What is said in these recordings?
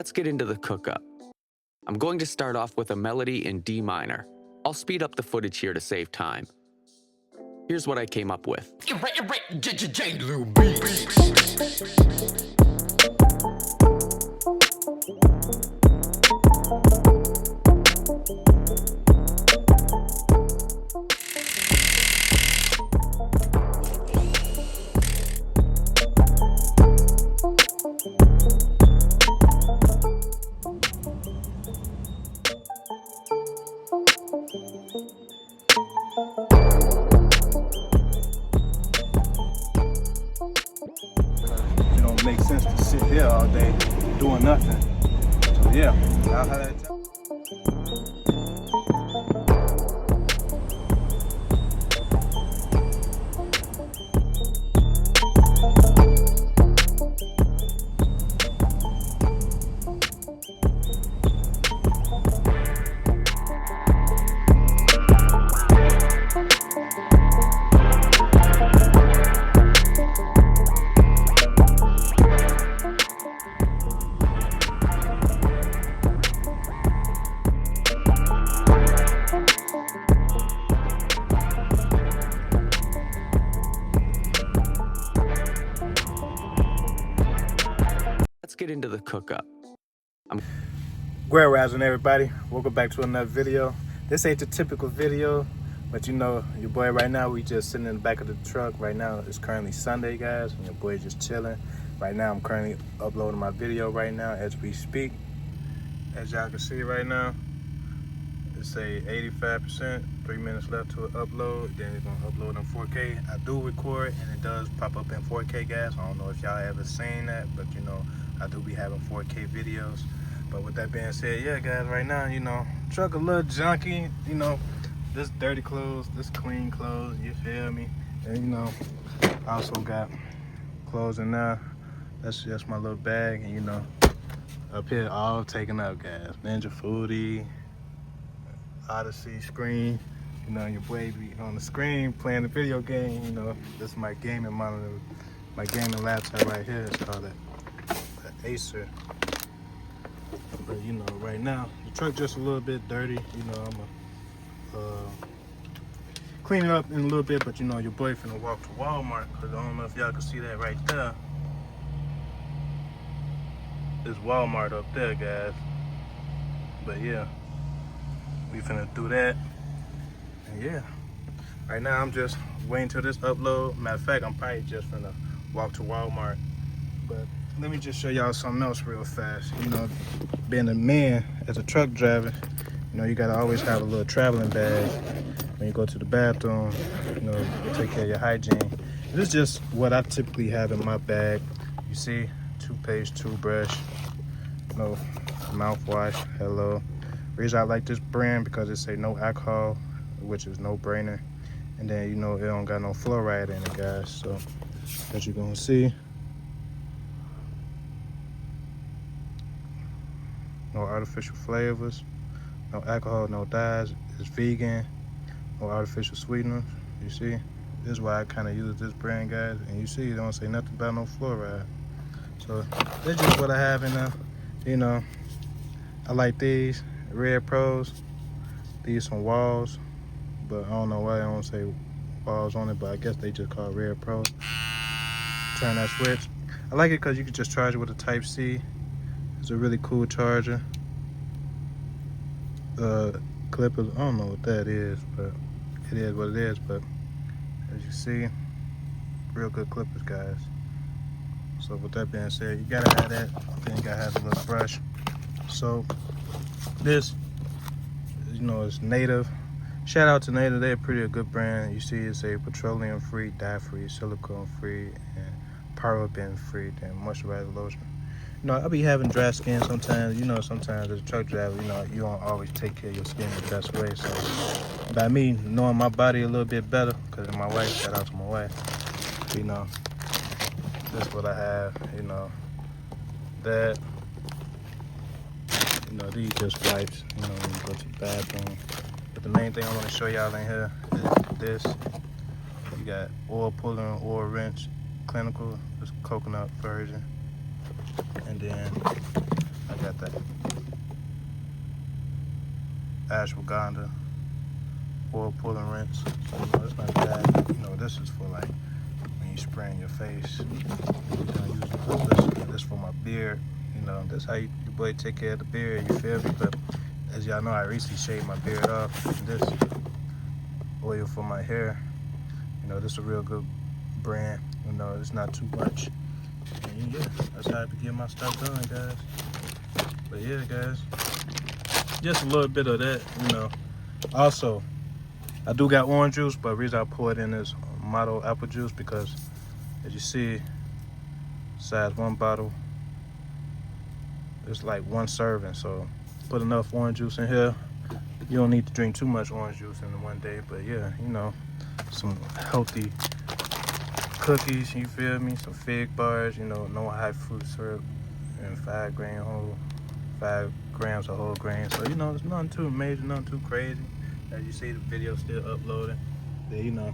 Let's get into the cookup. I'm going to start off with a melody in D minor. I'll speed up the footage here to save time. Here's what I came up with. It don't make sense to sit here all day doing nothing. So yeah, I'll have that time. Let's get into the cookup. Grand Rising, everybody. Welcome back to another video. This ain't the typical video, but you know, your boy right now, we just sitting in the back of the truck. Right now, it's currently Sunday, guys, and your boy just chilling. Right now, I'm currently uploading my video right now as we speak. As y'all can see right now, it's a 85%, 3 minutes left to upload. Then it's gonna upload in 4K. I do record and it does pop up in 4K, guys. I don't know if y'all ever seen that, but you know, I do be having 4K videos. But with that being said, yeah, guys, right now, you know, truck a little junky, you know, this dirty clothes, this clean clothes, you feel me? And you know, I also got clothes in there. That's just my little bag, and you know, up here all taken up, guys. Ninja Foodie, Odyssey screen. You know, your boy be on the screen playing the video game. You know, this is my gaming monitor, my gaming laptop right here. It's called an Acer. But you know, right now the truck just a little bit dirty. You know, I'm gonna clean it up in a little bit. But you know, your boy finna walk to Walmart, because I don't know if y'all can see that right there. There's Walmart up there, guys. But yeah, we finna do that. And yeah, right now I'm just waiting till this upload. Matter of fact, I'm probably just finna walk to Walmart. But let me just show y'all something else real fast. You know, being a man as a truck driver, you know, you gotta always have a little traveling bag when you go to the bathroom. You know, take care of your hygiene. This is just what I typically have in my bag. You see, toothpaste, toothbrush, you know, mouthwash. Hello. Reason I like this brand because it say no alcohol, which is no brainer. And then you know it don't got no fluoride in it, guys. So as you're gonna see, no artificial flavors, no alcohol, no dyes. It's vegan, no artificial sweeteners. You see, this is why I kind of use this brand, guys. And you see, it don't say nothing about no fluoride. So that's just what I have in there. You know, I like these Red Pros. These some walls, but I don't know why I don't say walls on it, but I guess they just call it Red Pros. Turn that switch. I like it because you can just charge it with a Type-C. It's a really cool charger. Clippers, I don't know what that is, but it is what it is. But as you see, real good clippers, guys. So with that being said, you gotta have that. Then you gotta have a little brush. So this, you know, it's Native. Shout out to Native, they're a good brand. You see it's a petroleum free, dye free, silicone free, and paraben free, and moisturizer lotion. You know, I be having dry skin sometimes. You know, sometimes as a truck driver, you know, you don't always take care of your skin the best way. So by me knowing my body a little bit better, because of my wife, shout out to my wife, you know, that's what I have. You know, that, you know, these just wipes, you know, when you go to the bathroom. But the main thing I want to show y'all in here is this. You got oil puller and oil wrench, clinical, this coconut version. And then I got ashwagandha, oil pulling rinse. So, you know, it's not bad. You know, this is for like when you spray in your face. This for my beard. You know, that's how your boy take care of the beard, you feel me? But as y'all know, I recently shaved my beard off. This oil for my hair. You know, this is a real good brand. You know, it's not too much. And yeah, that's how I be getting my stuff done, guys. But yeah, guys, just a little bit of that, you know. Also, I do got orange juice, but the reason I pour it in is Motto apple juice because, as you see, size 1 bottle, it's like 1 serving. So put enough orange juice in here. You don't need to drink too much orange juice in one day, but yeah, you know, some healthy cookies, you feel me? Some fig bars, you know, no high fruit syrup, and 5 grams of whole grain. So, you know, it's nothing too major, nothing too crazy. As you see, the video still uploading. Then, you know,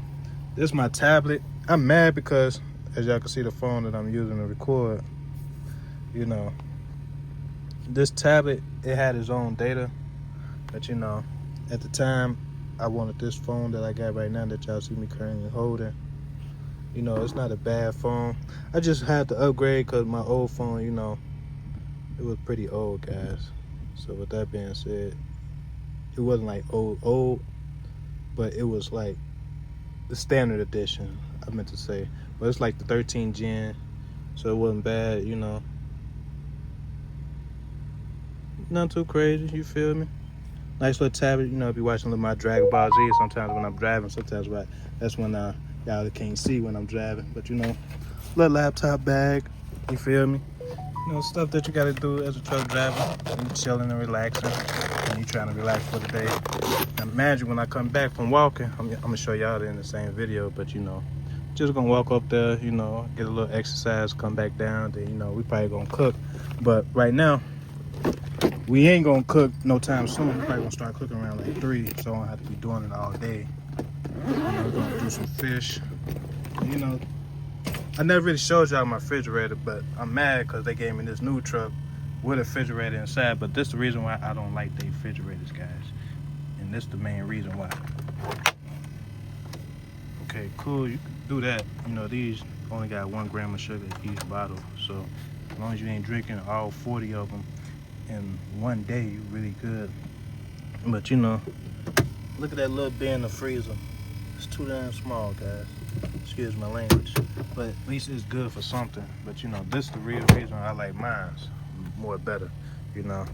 this is my tablet. I'm mad because, as y'all can see, the phone that I'm using to record, you know, this tablet, it had its own data. But, you know, at the time, I wanted this phone that I got right now that y'all see me currently holding. You know, it's not a bad phone. I just had to upgrade because my old phone, you know, it was pretty old, guys. So with that being said, it wasn't like old, but it was like the standard edition, I meant to say. But it's like the 13 gen, so it wasn't bad, you know. Not too crazy, you feel me? Nice little tablet, you know, be watching a little my Dragon Ball Z sometimes when I'm driving, sometimes that's when y'all can't see when I'm driving. But you know, little laptop bag, you feel me? You know, stuff that you gotta do as a truck driver. You chilling and relaxing, and you trying to relax for the day. Now imagine when I come back from walking, I'm gonna show y'all in the same video, but you know, just gonna walk up there, you know, get a little exercise, come back down, then you know, we probably gonna cook. But right now, we ain't gonna cook no time soon. We're probably gonna start cooking around like 3, so I don't have to be doing it all day. You know, we're gonna do some fish. You know, I never really showed y'all my refrigerator, but I'm mad because they gave me this new truck with a refrigerator inside. But this is the reason why I don't like the refrigerators, guys. And this is the main reason why. Okay, cool, you can do that. You know, these only got 1 gram of sugar each bottle. So as long as you ain't drinking all 40 of them in one day, you really good. But you know, look at that little bit in the freezer. It's too damn small, guys. Excuse my language. But at least it's good for something. But you know, this is the real reason I like mine's more better, you know.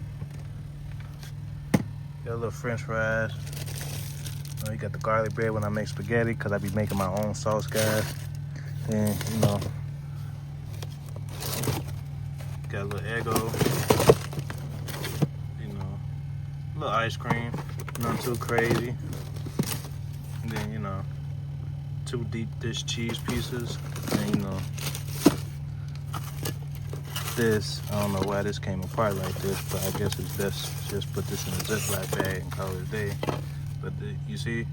Got a little french fries. You know, you got the garlic bread when I make spaghetti, because I be making my own sauce, guys. And you know, got a little Eggo. You know, a little ice cream. Not too crazy. And then, you know, 2 deep dish cheese pieces. And you know, this, I don't know why this came apart like this, but I guess it's best to just put this in a Ziploc bag and call it a day. But you see,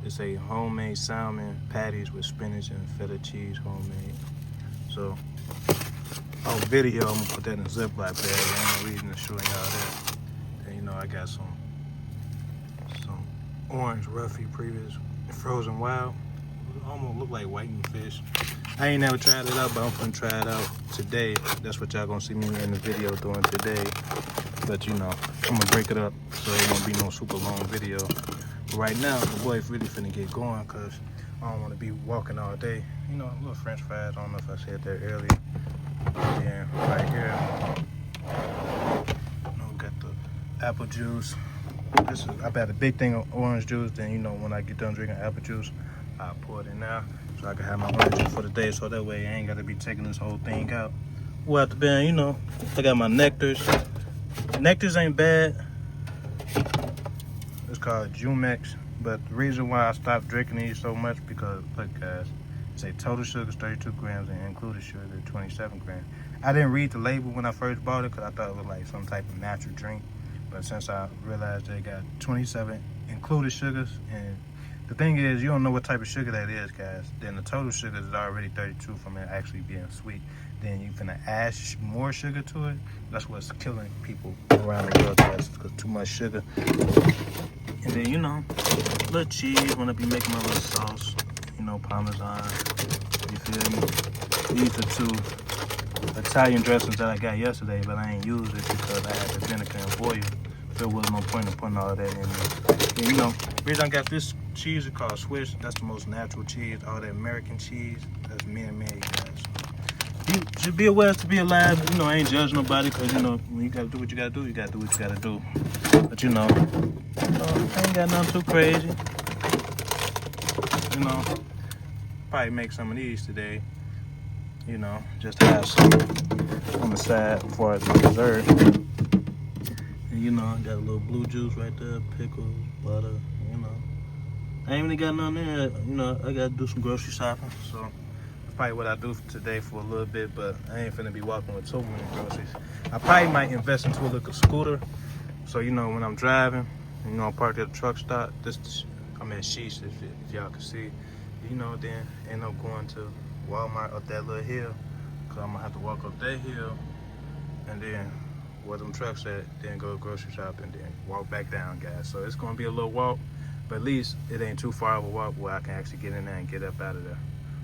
it's a homemade salmon patties with spinach and feta cheese, homemade. So on video, I'm gonna put that in a Ziploc bag. Ain't no reason to show y'all that. And you know, I got some orange roughy previous frozen wild. It almost look like whiting fish. I ain't never tried it out, but I'm gonna try it out today. That's what y'all gonna see me in the video doing today. But you know, I'm gonna break it up so it won't be no super long video. But right now, the boy's really finna get going because I don't want to be walking all day. You know, a little french fries. I don't know if I said that earlier. And then right here, you know, got the apple juice. This is, I got a big thing of orange juice. Then, you know, when I get done drinking apple juice, I'll pour it in now so I can have my orange juice for the day. So that way I ain't got to be taking this whole thing out. Well, after being, you know, I got my nectars. Nectars ain't bad. It's called Jumex. But the reason why I stopped drinking these so much, because, look, guys, it say total sugar is 32 grams and included sugar 27 grams. I didn't read the label when I first bought it because I thought it was like some type of natural drink. But since I realized they got 27 included sugars, and the thing is, you don't know what type of sugar that is, guys. Then the total sugar is already 32 from it actually being sweet. then you're gonna add more sugar to it. That's what's killing people around the world, guys, because too much sugar. And then, you know, little cheese when I be making my little sauce, you know, Parmesan, you feel me? These are 2 Italian dressings that I got yesterday, but I ain't used it because I had the vinegar and oil. There wasn't no point in putting all that in there. And, you know, the reason I got this cheese is called Swiss. That's the most natural cheese. All that American cheese, that's man-made, guys. You should be aware to be alive. You know, I ain't judging nobody because, you know, when you gotta do what you gotta do, you gotta do what you gotta do. But, you know, I ain't got nothing too crazy. You know, probably make some of these today. You know, just to have some on the side for as dessert. And, you know, I got a little blue juice right there, pickles, butter, you know. I ain't really got nothing there. You know, I gotta do some grocery shopping, so that's probably what I do for today for a little bit, but I ain't finna be walking with so many groceries. I probably might invest into a little scooter, so, you know, when I'm driving, you know, I'm parked at a truck stop, I'm at Sheesh, if y'all can see, you know, then end up going to Walmart up that little hill, because I'm gonna have to walk up that hill, and then where them trucks at, then go grocery shopping, and then walk back down, guys. So it's gonna be a little walk, but at least it ain't too far of a walk where I can actually get in there and get up out of there.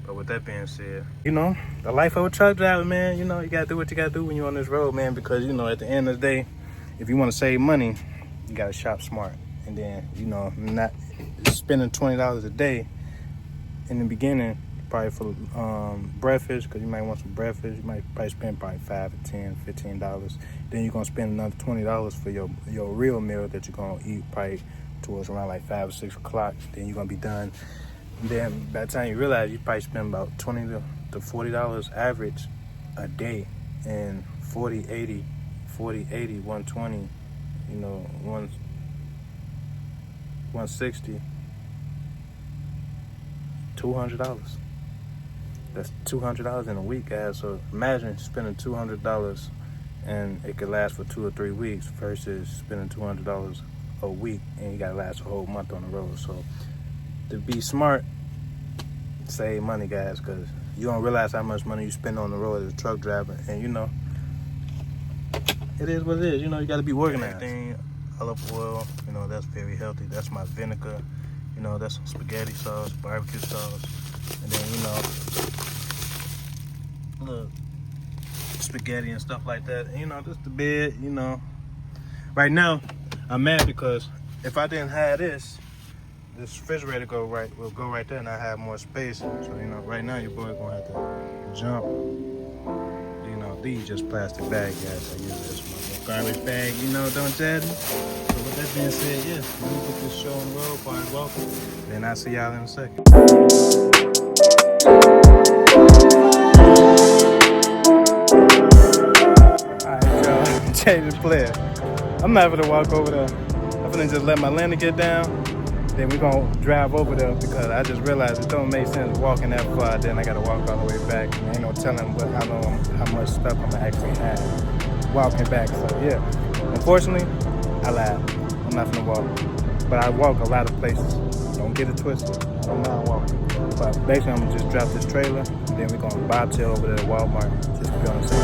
But with that being said, you know, the life of a truck driver, man, you know, you gotta do what you gotta do when you're on this road, man, because, you know, at the end of the day, if you want to save money, you gotta shop smart. And then, you know, not spending $20 a day in the beginning, probably for breakfast, because you might want some breakfast. You might probably spend probably $5 to $10, $15. Then you're gonna spend another $20 for your real meal that you're gonna eat probably towards around like 5 or 6 o'clock. Then you're gonna be done. And then by the time you realize, you probably spend about $20 to $40 average a day, and 40, 80, 120, you know, 160, $200. That's $200 in a week, guys. So imagine spending $200 and it could last for 2 or 3 weeks versus spending $200 a week and you gotta last a whole month on the road. So to be smart, save money, guys, because you don't realize how much money you spend on the road as a truck driver. And, you know, it is what it is. You know, you gotta be organized. Everything, olive oil, you know, that's very healthy. That's my vinegar. You know, that's some spaghetti sauce, barbecue sauce. And then, you know, look, spaghetti and stuff like that. And, you know, just the bed, you know. Right now, I'm mad because if I didn't have this refrigerator will go right there and I have more space. So, you know, right now your boy gonna have to jump. You know, these just plastic bags, guys. I use this my garbage bag, you know, don't judge me. So with that being said, yeah, let me put this show on the road, fire welcome. Then I'll see y'all in a second. Alright, y'all, change the player. I'm not gonna walk over there. I'm gonna just let my lander get down. Then we're gonna drive over there because I just realized it don't make sense walking that far. Then I gotta walk all the way back. And ain't no telling how much stuff I'm gonna actually have walking back. So yeah, unfortunately, I lied. I'm not gonna walk, but I walk a lot of places. Don't get it twisted. I don't mind walking. But basically, I'm gonna just drop this trailer. And then we're gonna bobtail over there to Walmart just to be on the same.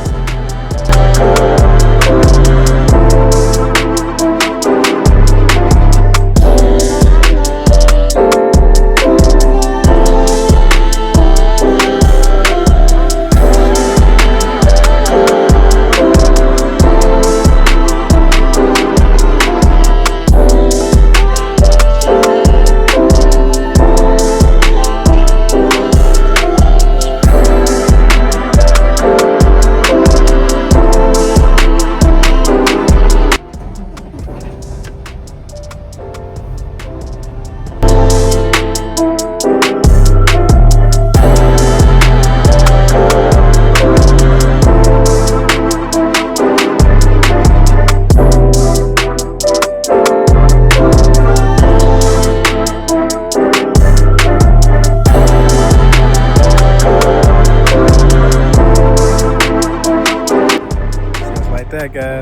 That guy,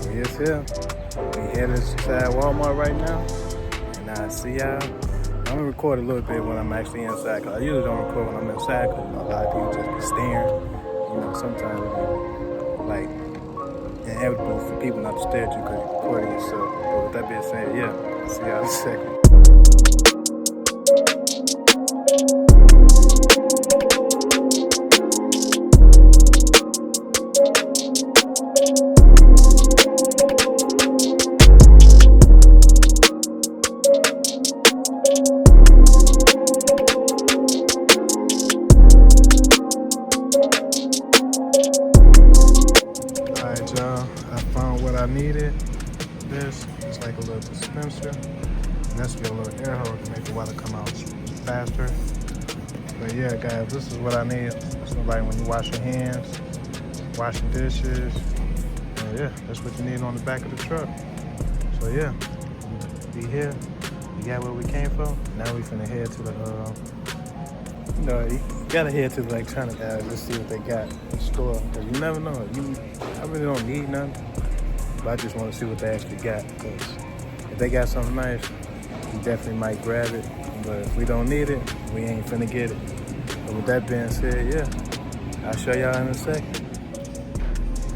we is here. We headed inside Walmart right now, and I see y'all. I'm gonna record a little bit when I'm actually inside, cause I usually don't record when I'm inside, cause you know, a lot of people just be staring. you know, sometimes it be like inevitable for people not to stare at you because you're recording yourself. But with that being said, yeah, I'll see y'all in a second. Alright, y'all, I found what I needed. This is like a little dispenser, and that's your little air hose to make the water come out faster. But yeah, guys, this is what I need. So like when you wash your hands, washing dishes, and yeah, that's what you need on the back of the truck. So yeah, be here. You got where we came from. Now we finna head to the, you know, you gotta head to the electronic guys. Let's see what they got in the store. Cause you never know. I really don't need nothing, but I just want to see what they actually got. Cause if they got something nice, we definitely might grab it. But if we don't need it, we ain't finna get it. But with that being said, yeah, I'll show y'all in a second.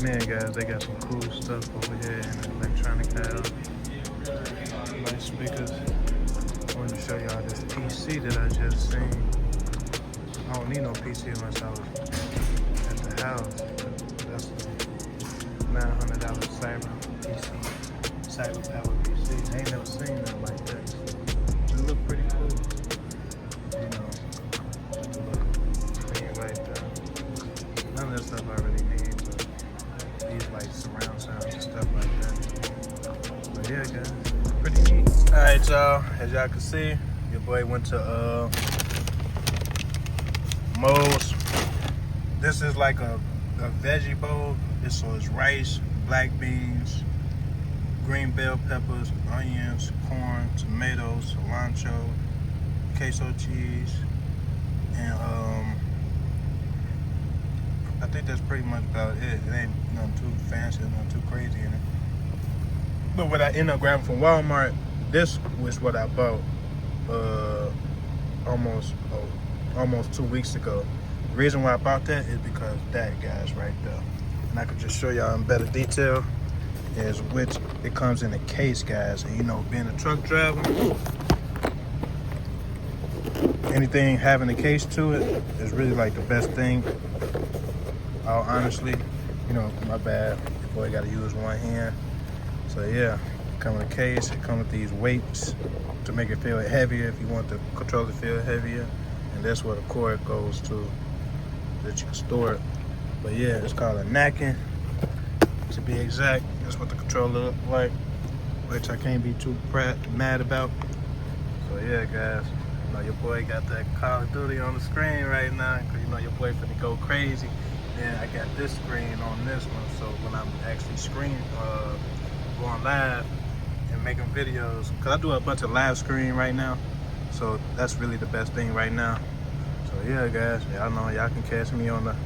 Man, guys, they got some cool stuff over here in the electronic aisle. Nice speakers. I wanted to show y'all this PC that I just seen. I don't need no PC unless I was at the house. That's a $900 cyber PC, cyber power PC. I ain't never seen nothing like that. It look pretty cool. You know, just a little clean right there. None of that stuff I really need, but these like surround sounds and stuff like that. But yeah, guys, pretty neat. All right, y'all. As y'all can see, your boy went to Moe's. This is like a veggie bowl. So it's rice, black beans, green bell peppers, onions, corn, tomatoes, cilantro, queso cheese, and I think that's pretty much about it. It ain't nothing too fancy, nothing too crazy in it. But what I ended up grabbing from Walmart, this was what I bought almost 2 weeks ago. The reason why I bought that is because that guy's right there. And I could just show y'all in better detail is which it comes in a case, guys. And you know, being a truck driver, anything having a case to it is really like the best thing. Honestly, you know, my bad. Your boy got to use one hand. So yeah, it comes in a case. It comes with these weights to make it feel heavier if you want the controller to feel heavier. And that's where the cord goes to, that you can store it. But yeah, it's called a napkin, to be exact. That's what the controller looks like, which I can't be too mad about. So yeah, guys, you know, your boy got that Call of Duty on the screen right now, because you know your boy finna go crazy. Then I got this screen on this one, so when I'm actually going live and making videos, because I do a bunch of live screen right now, so that's really the best thing right now. So yeah, guys, y'all know y'all can catch me on the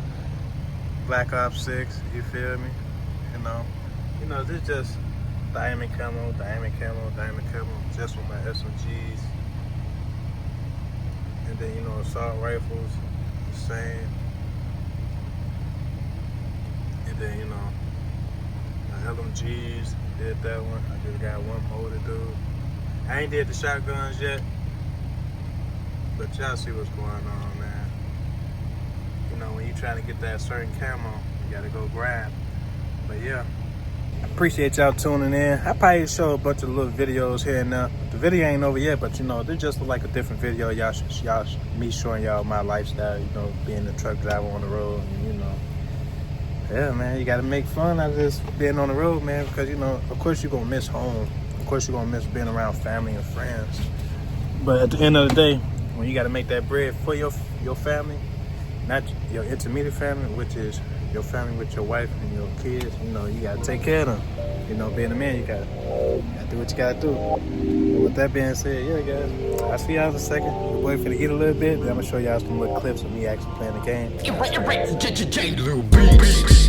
Black Ops 6, you feel me? You know, this just diamond camo, just with my SMGs. And then, you know, assault rifles, the same. And then, you know, my LMGs, did that one. I just got one more to do. I ain't did the shotguns yet, but y'all see what's going on, man. You know, when you trying to get that certain camo, you gotta go grind. But yeah, I appreciate y'all tuning in. I probably show a bunch of little videos here and there. The video ain't over yet, but you know, they're just like a different video. Me showing y'all my lifestyle, you know, being a truck driver on the road, and, you know. Yeah, man, you gotta make fun out of this being on the road, man, because, you know, of course you're gonna miss home. Of course you're gonna miss being around family and friends. But at the end of the day, when you gotta make that bread for your family, not your intermediate family, which is your family with your wife and your kids, you know, you gotta take care of them. You know, being a man, you gotta do what you gotta do. But with that being said, yeah, guys, I'll see y'all in a second. Your boy finna eat a little bit, then I'm gonna show y'all some little clips of me actually playing the game. Little beats.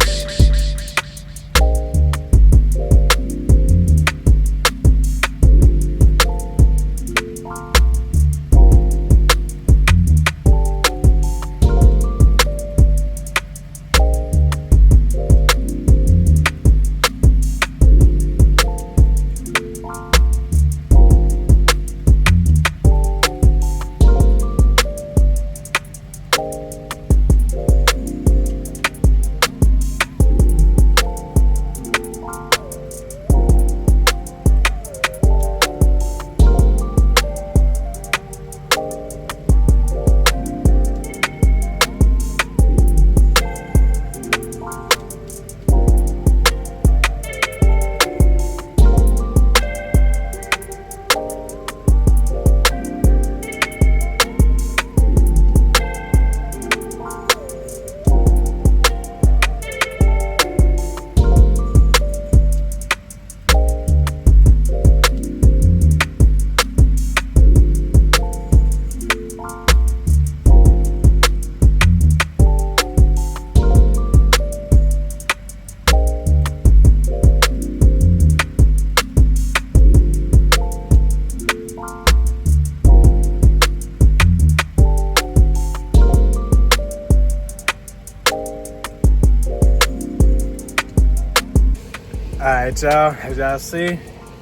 Alright, y'all, as y'all see,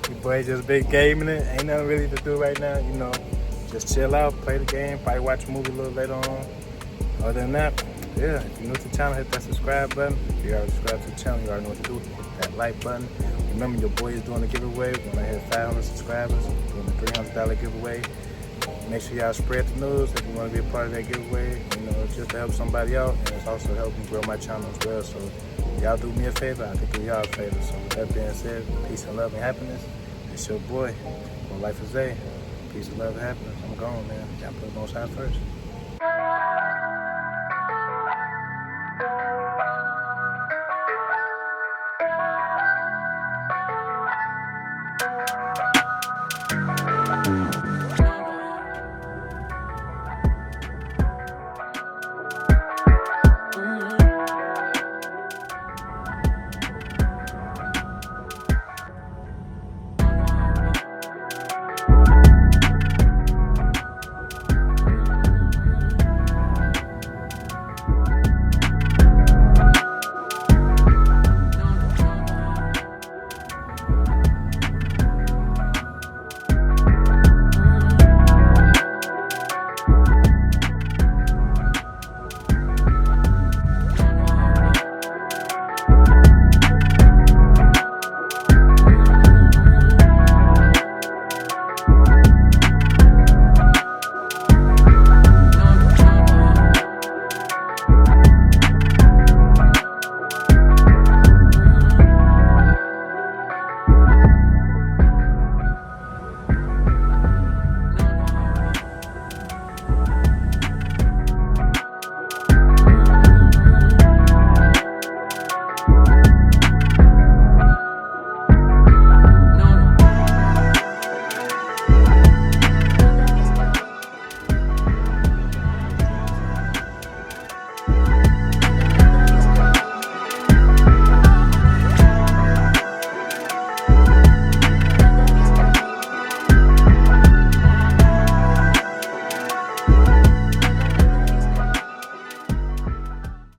your boy just been gaming it. Ain't nothing really to do right now, you know. Just chill out, play the game, probably watch a movie a little later on. Other than that, yeah, if you're new to the channel, hit that subscribe button. If you already subscribed to the channel, you already know what to do. Hit that like button. Remember, your boy is doing a giveaway. We're gonna hit 500 subscribers, doing a $300 giveaway. Make sure y'all spread the news if you want to be a part of that giveaway. You know, it's just to help somebody out, and it's also helping grow my channel as well. So y'all do me a favor, I can do y'all a favor. So with that being said, peace and love and happiness. It's your boy, Glo-Life is Zay. Peace and love and happiness. I'm gone, man. Y'all put the most high first.